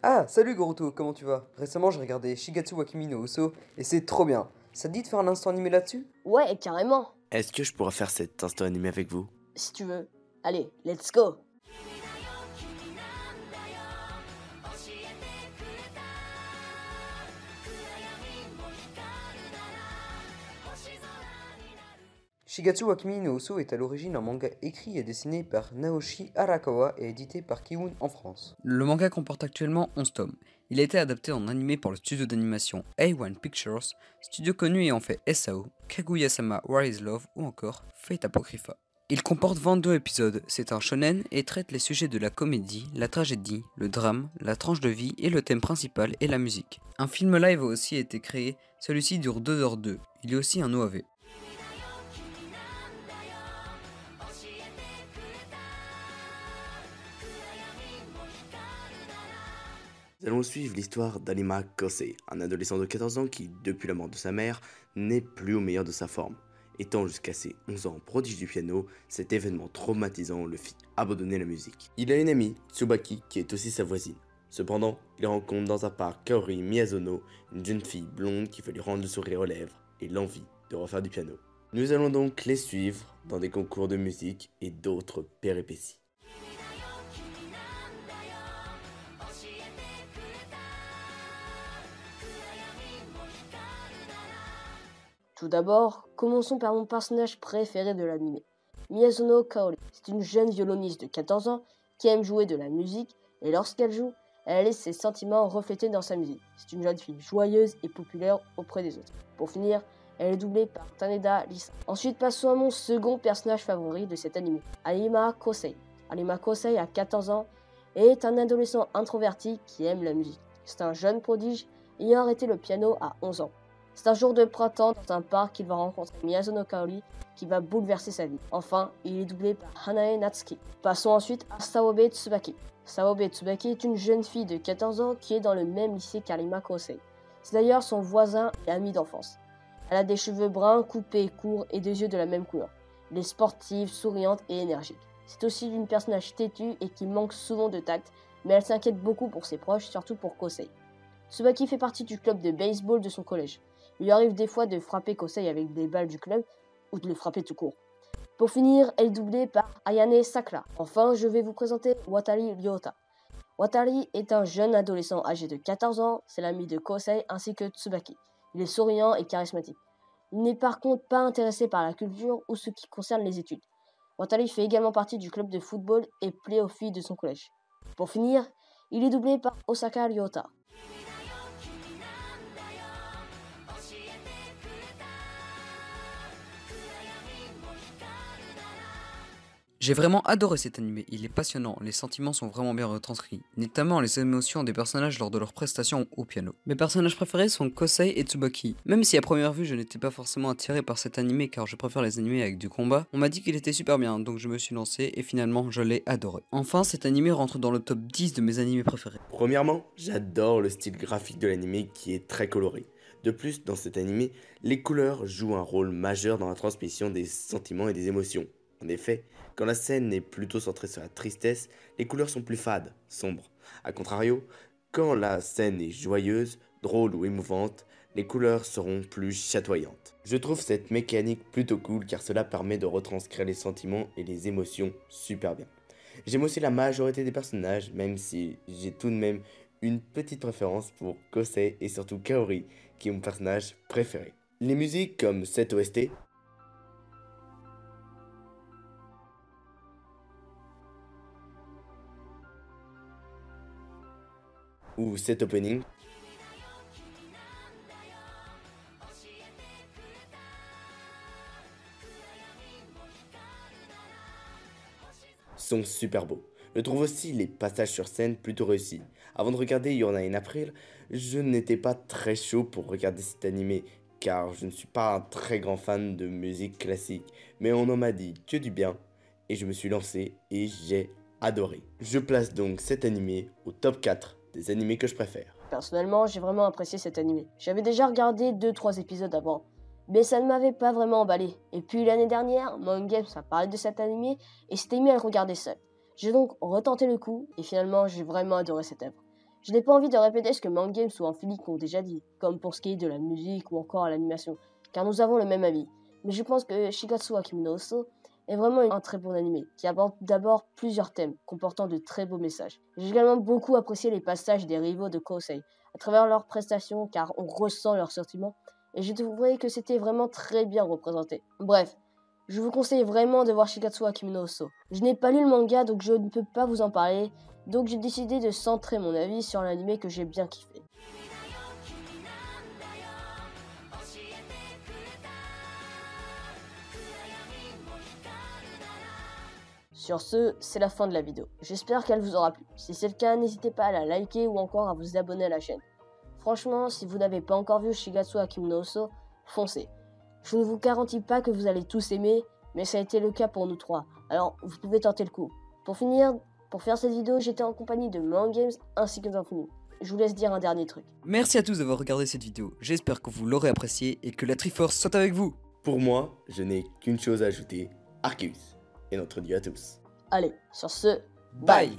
Ah, salut Goruto, comment tu vas? Récemment, j'ai regardé Shigatsu wa Kimi no Uso et c'est trop bien. Ça te dit de faire un instant animé là-dessus? Ouais, carrément, Est-ce que je pourrais faire cet instant animé avec vous? si tu veux. Allez, let's go. Shigatsu wa Kimi no Uso est à l'origine un manga écrit et dessiné par Naoshi Arakawa et édité par Kiun en France. Le manga comporte actuellement 11 tomes. Il a été adapté en animé par le studio d'animation A1 Pictures, studio connu ayant fait SAO, Kaguya-sama Where is Love ou encore Fate Apocrypha. Il comporte 22 épisodes, c'est un shonen et traite les sujets de la comédie, la tragédie, le drame, la tranche de vie et le thème principal est la musique. Un film live a aussi été créé, celui-ci dure 2h02, il y a aussi un OAV. Nous allons suivre l'histoire d'Anima Kosei, un adolescent de 14 ans qui, depuis la mort de sa mère, n'est plus au meilleur de sa forme. Étant jusqu'à ses 11 ans prodige du piano, cet événement traumatisant le fit abandonner la musique. Il a une amie, Tsubaki, qui est aussi sa voisine. Cependant, il rencontre dans un parc Kaori Miyazono, une jeune fille blonde qui veut lui rendre le sourire aux lèvres et l'envie de refaire du piano. Nous allons donc les suivre dans des concours de musique et d'autres péripéties. Tout d'abord, commençons par mon personnage préféré de l'anime, Miyazuno Kaori. C'est une jeune violoniste de 14 ans qui aime jouer de la musique et lorsqu'elle joue, elle laisse ses sentiments reflétés dans sa musique. C'est une jeune fille joyeuse et populaire auprès des autres. Pour finir, elle est doublée par Taneda Lisa. Ensuite, passons à mon second personnage favori de cet anime, Anima Kosei. Anima Kosei a 14 ans et est un adolescent introverti qui aime la musique. C'est un jeune prodige ayant arrêté le piano à 11 ans. C'est un jour de printemps dans un parc qu'il va rencontrer Miyazuno Kaori qui va bouleverser sa vie. Enfin, il est doublé par Hanae Natsuki. Passons ensuite à Saobe Tsubaki. Saobe Tsubaki est une jeune fille de 14 ans qui est dans le même lycée qu'Arima Kosei. C'est d'ailleurs son voisin et ami d'enfance. Elle a des cheveux bruns, coupés, courts et des yeux de la même couleur. Elle est sportive, souriante et énergique. C'est aussi une personnage têtue et qui manque souvent de tact, mais elle s'inquiète beaucoup pour ses proches, surtout pour Kosei. Tsubaki fait partie du club de baseball de son collège. Il lui arrive des fois de frapper Kosei avec des balles du club ou de le frapper tout court. Pour finir, elle est doublée par Ayane Sakura. Enfin, je vais vous présenter Watari Ryota. Watari est un jeune adolescent âgé de 14 ans, c'est l'ami de Kosei ainsi que Tsubaki. Il est souriant et charismatique. Il n'est par contre pas intéressé par la culture ou ce qui concerne les études. Watari fait également partie du club de football et plaît aux filles de son collège. Pour finir, il est doublé par Osaka Ryota. J'ai vraiment adoré cet animé, il est passionnant, les sentiments sont vraiment bien retranscrits, notamment les émotions des personnages lors de leur prestation au piano. Mes personnages préférés sont Kosei et Tsubaki. Même si à première vue je n'étais pas forcément attiré par cet animé car je préfère les animés avec du combat, on m'a dit qu'il était super bien, donc je me suis lancé et finalement je l'ai adoré. Enfin, cet animé rentre dans le top 10 de mes animés préférés. Premièrement, j'adore le style graphique de l'anime qui est très coloré. De plus, dans cet animé, les couleurs jouent un rôle majeur dans la transmission des sentiments et des émotions. En effet, quand la scène est plutôt centrée sur la tristesse, les couleurs sont plus fades, sombres. A contrario, quand la scène est joyeuse, drôle ou émouvante, les couleurs seront plus chatoyantes. Je trouve cette mécanique plutôt cool car cela permet de retranscrire les sentiments et les émotions super bien. J'aime aussi la majorité des personnages, même si j'ai tout de même une petite préférence pour Kosei et surtout Kaori, qui est mon personnage préféré. Les musiques comme cette OST, ou cet opening, sont super beaux. Je trouve aussi les passages sur scène plutôt réussis. Avant de regarder Your Nine April, je n'étais pas très chaud pour regarder cet animé, car je ne suis pas un très grand fan de musique classique, mais on en m'a dit que du bien, et je me suis lancé et j'ai adoré. Je place donc cet animé au top 4 des animés que je préfère. Personnellement, j'ai vraiment apprécié cet animé. J'avais déjà regardé 2-3 épisodes avant, mais ça ne m'avait pas vraiment emballé. Et puis l'année dernière, Mon Games a parlé de cet animé et s'était mis à le regarder seul. J'ai donc retenté le coup et finalement j'ai vraiment adoré cette œuvre. Je n'ai pas envie de répéter ce que Mangames ou Amphilik ont déjà dit, comme pour ce qui est de la musique ou encore l'animation, car nous avons le même avis. Mais je pense que Shigatsu wa Kimi no Uso est vraiment un très bon animé, qui aborde d'abord plusieurs thèmes, comportant de très beaux messages. J'ai également beaucoup apprécié les passages des rivaux de Kosei, à travers leurs prestations, car on ressent leurs sentiments, et j'ai trouvé que c'était vraiment très bien représenté. Bref, je vous conseille vraiment de voir Shigatsu wa Kimi no Uso. Je n'ai pas lu le manga, donc je ne peux pas vous en parler, donc j'ai décidé de centrer mon avis sur l'anime que j'ai bien kiffé. Sur ce, c'est la fin de la vidéo. J'espère qu'elle vous aura plu. Si c'est le cas, n'hésitez pas à la liker ou encore à vous abonner à la chaîne. Franchement, si vous n'avez pas encore vu Shigatsu wa Kimi no Uso, foncez. Je ne vous garantis pas que vous allez tous aimer, mais ça a été le cas pour nous trois. Alors, vous pouvez tenter le coup. Pour faire cette vidéo, j'étais en compagnie de Mangames ainsi que d'Infini. Je vous laisse dire un dernier truc. Merci à tous d'avoir regardé cette vidéo. J'espère que vous l'aurez appréciée et que la Triforce soit avec vous. Pour moi, je n'ai qu'une chose à ajouter, Arceus. Et notre dieu à tous. Allez, sur ce, Bye.